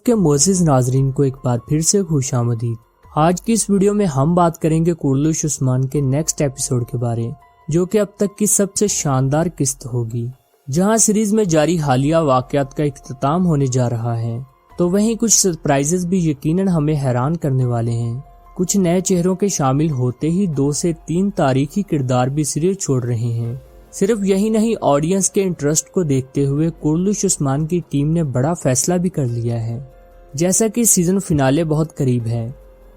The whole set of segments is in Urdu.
کے معزز ناظرین کو ایک بار پھر سے خوش آمدید۔ آج کی اس ویڈیو میں ہم بات کریں گے قرلش عثمان کے نیکسٹ ایپیسوڈ کے بارے، جو کہ اب تک کی سب سے شاندار قسط ہوگی، جہاں سیریز میں جاری حالیہ واقعات کا اختتام ہونے جا رہا ہے۔ تو وہیں کچھ سرپرائزز بھی یقیناً ہمیں حیران کرنے والے ہیں۔ کچھ نئے چہروں کے شامل ہوتے ہی 2 سے 3 تاریخی کردار بھی سیریز چھوڑ رہے ہیں۔ صرف یہی نہیں، آڈینس کے انٹرسٹ کو دیکھتے ہوئے قرلش عثمان کی ٹیم نے بڑا فیصلہ بھی کر لیا ہے۔ جیسا کہ سیزن فنالے بہت قریب ہے،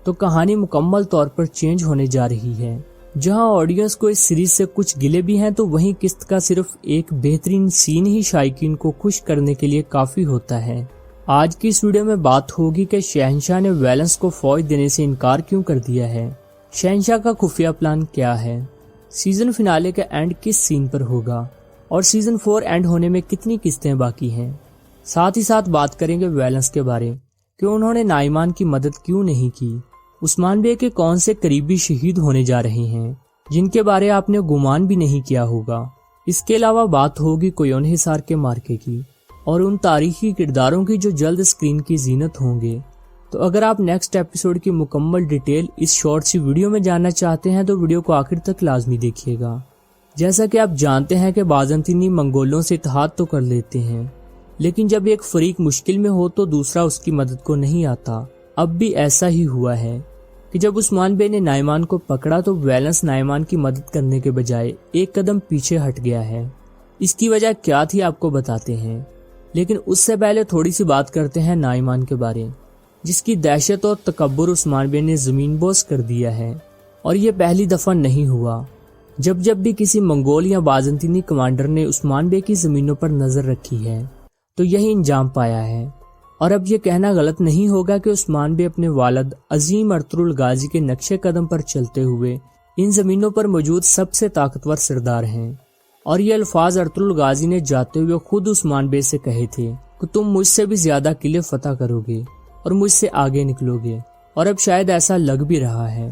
تو کہانی مکمل طور پر چینج ہونے جا رہی ہے۔ جہاں آڈینس کو اس سیریز سے کچھ گلے بھی ہیں، تو وہیں قسط کا صرف ایک بہترین سین ہی شائقین کو خوش کرنے کے لیے کافی ہوتا ہے۔ آج کی اس ویڈیو میں بات ہوگی کہ شہنشاہ نے ویلنس کو فوج دینے سے انکار کیوں کر دیا ہے، شہنشاہ کا خفیہ پلان کیا ہے، سیزن فنالے کا اینڈ کس سین پر ہوگا، اور سیزن 4 اینڈ ہونے میں کتنی قسطیں باقی ہیں۔ ساتھ ہی ساتھ بات کریں گے ویلنس کے بارے کہ انہوں نے نائمان کی مدد کیوں نہیں کی، عثمان بے کے کون سے قریبی شہید ہونے جا رہے ہیں جن کے بارے آپ نے گمان بھی نہیں کیا ہوگا۔ اس کے علاوہ بات ہوگی کویون حصار کے مارکے کی اور ان تاریخی کرداروں کی جو جلد اسکرین کی زینت ہوں گے۔ تو اگر آپ نیکسٹ ایپیسوڈ کی مکمل ڈیٹیل اس شارٹ سی ویڈیو میں جاننا چاہتے ہیں تو ویڈیو کو آخر تک لازمی دیکھیے گا۔ جیسا کہ آپ جانتے ہیں کہ بازنطینی منگولوں سے اتحاد تو کر لیتے ہیں، لیکن جب ایک فریق مشکل میں ہو تو دوسرا اس کی مدد کو نہیں آتا۔ اب بھی ایسا ہی ہوا ہے کہ جب عثمان بے نے نائمان کو پکڑا تو ویلنس نائمان کی مدد کرنے کے بجائے ایک قدم پیچھے ہٹ گیا ہے۔ اس کی وجہ کیا تھی آپ کو بتاتے ہیں، لیکن اس سے پہلے تھوڑی سی بات کرتے ہیں نائمان کے بارے، جس کی دہشت اور تکبر عثمان بے نے زمین بوس کر دیا ہے۔ اور یہ پہلی دفعہ نہیں ہوا۔ جب بھی کسی منگول یا بازنطینی کمانڈر نے عثمان بے کی زمینوں پر نظر رکھی ہے تو یہی انجام پایا ہے۔ اور اب یہ کہنا غلط نہیں ہوگا کہ عثمان بے اپنے والد عظیم ارطغرل غازی کے نقش قدم پر چلتے ہوئے ان زمینوں پر موجود سب سے طاقتور سردار ہیں۔ اور یہ الفاظ ارطغرل غازی نے جاتے ہوئے خود عثمان بے سے کہے تھے کہ تم مجھ سے بھی زیادہ قلعے فتح کرو گے اور مجھ سے آگے نکلو گے، اور اب شاید ایسا لگ بھی رہا ہے۔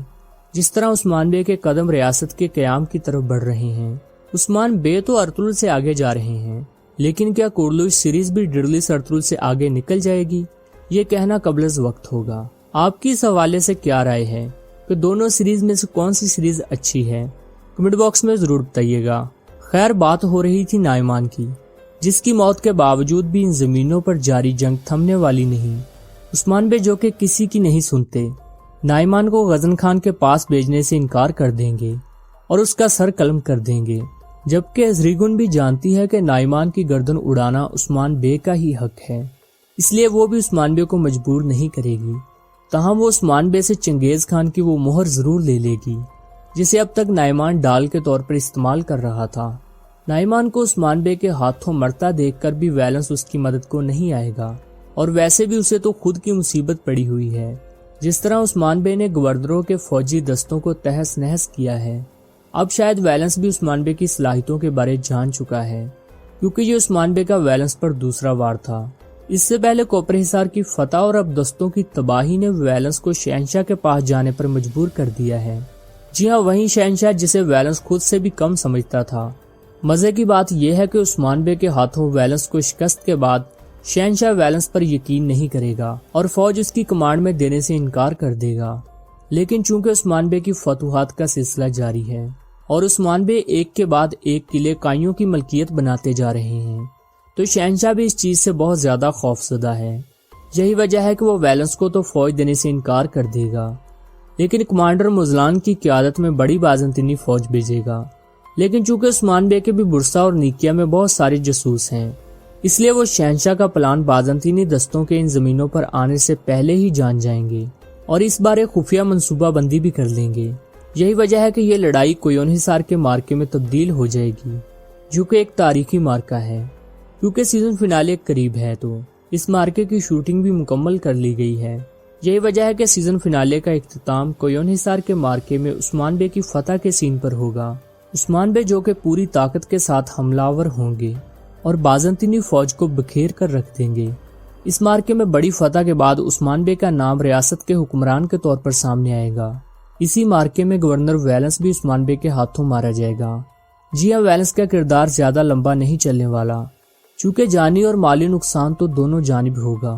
جس طرح عثمان بے کے قدم ریاست کے قیام کی طرف بڑھ رہے ہیں، عثمان بے تو ارطغرل سے آگے جا رہے ہیں، لیکن کیا قرلش سیریز بھی ڈیڈلس ارطغرل سے آگے نکل جائے گی؟ یہ کہنا قبل از وقت ہوگا۔ آپ کی اس حوالے سے کیا رائے ہے کہ دونوں سیریز میں سے کون سی سیریز اچھی ہے؟ کمنٹ باکس میں ضرور بتائیے گا۔ خیر، بات ہو رہی تھی نائمان کی، جس کی موت کے باوجود بھی ان زمینوں پر جاری جنگ تھمنے والی نہیں۔ عثمان بے جو کہ کسی کی نہیں سنتے، نائمان کو غزن خان کے پاس بھیجنے سے انکار کر دیں گے اور اس کا سر قلم کر دیں گے، جبکہ ازریگن بھی جانتی ہے کہ نائمان کی گردن اڑانا عثمان بے کا ہی حق ہے، اس لیے وہ بھی عثمان بے کو مجبور نہیں کرے گی۔ تاہم وہ عثمان بے سے چنگیز خان کی وہ مہر ضرور لے لے گی جسے اب تک نائمان ڈال کے طور پر استعمال کر رہا تھا۔ نائمان کو عثمان بے کے ہاتھوں مرتا دیکھ کر بھی ویلنس اس کی مدد کو نہیں آئے گا، اور ویسے بھی اسے تو خود کی مصیبت پڑی ہوئی ہے۔ جس طرح عثمان بے نے گورنروں کے فوجی دستوں کو تہس نہس کیا ہے، اب شاید ویلنس بھی عثمان بے کی صلاحیتوں کے بارے جان چکا ہے، کیونکہ یہ عثمان بے کا ویلنس پر دوسرا وار تھا۔ اس سے پہلے کوپر حصار کی فتح اور اب دستوں کی تباہی نے ویلنس کو شہنشاہ کے پاس جانے پر مجبور کر دیا ہے۔ جی ہاں، وہیں شہنشاہ جسے ویلنس خود سے بھی کم سمجھتا تھا۔ مزے کی بات یہ ہے کہ عثمان بے کے ہاتھوں ویلنس کو شکست کے بعد شہنشاہ ویلنس پر یقین نہیں کرے گا اور فوج اس کی کمانڈ میں دینے سے انکار کر دے گا۔ لیکن چونکہ عثمان بے کی فتوحات کا سلسلہ جاری ہے اور عثمان بے ایک کے بعد ایک قلعے کائیوں کی ملکیت بناتے جا رہے ہیں، تو شہنشاہ بھی اس چیز سے بہت زیادہ خوفزدہ ہے۔ یہی وجہ ہے کہ وہ ویلنس کو تو فوج دینے سے انکار کر دے گا، لیکن کمانڈر مزلان کی قیادت میں بڑی بازنطینی فوج بھیجے گا۔ لیکن چونکہ عثمان بے کے بھی برسا اور نیکیا میں بہت سارے جاسوس ہیں، اس لیے وہ شہنشاہ کا پلان بازنطینی دستوں کے ان زمینوں پر آنے سے پہلے ہی جان جائیں گے اور اس بارے خفیہ منصوبہ بندی بھی کر لیں گے۔ یہی وجہ ہے کہ یہ لڑائی کویون حصار کے مارکے میں تبدیل ہو جائے گی، جو کہ ایک تاریخی مارکہ ہے۔ کیونکہ سیزن فنالے قریب ہے تو اس مارکے کی شوٹنگ بھی مکمل کر لی گئی ہے۔ یہی وجہ ہے کہ سیزن فنالے کا اختتام کویون حصار کے مارکے میں عثمان بے کی فتح کے سین پر ہوگا۔ عثمان بے جو کہ پوری طاقت کے ساتھ حملہ آور ہوں گے اور بازنطینی فوج کو بکھیر کر رکھ دیں گے۔ اس مارکے میں بڑی فتح کے بعد عثمان بے کا نام ریاست کے حکمران کے طور پر سامنے آئے گا۔ اسی مارکے میں گورنر ویلنس بھی عثمان بے کے ہاتھوں مارا جائے گا۔ جی ہاں، ویلنس کا کردار زیادہ لمبا نہیں چلنے والا، چونکہ جانی اور مالی نقصان تو دونوں جانب ہوگا۔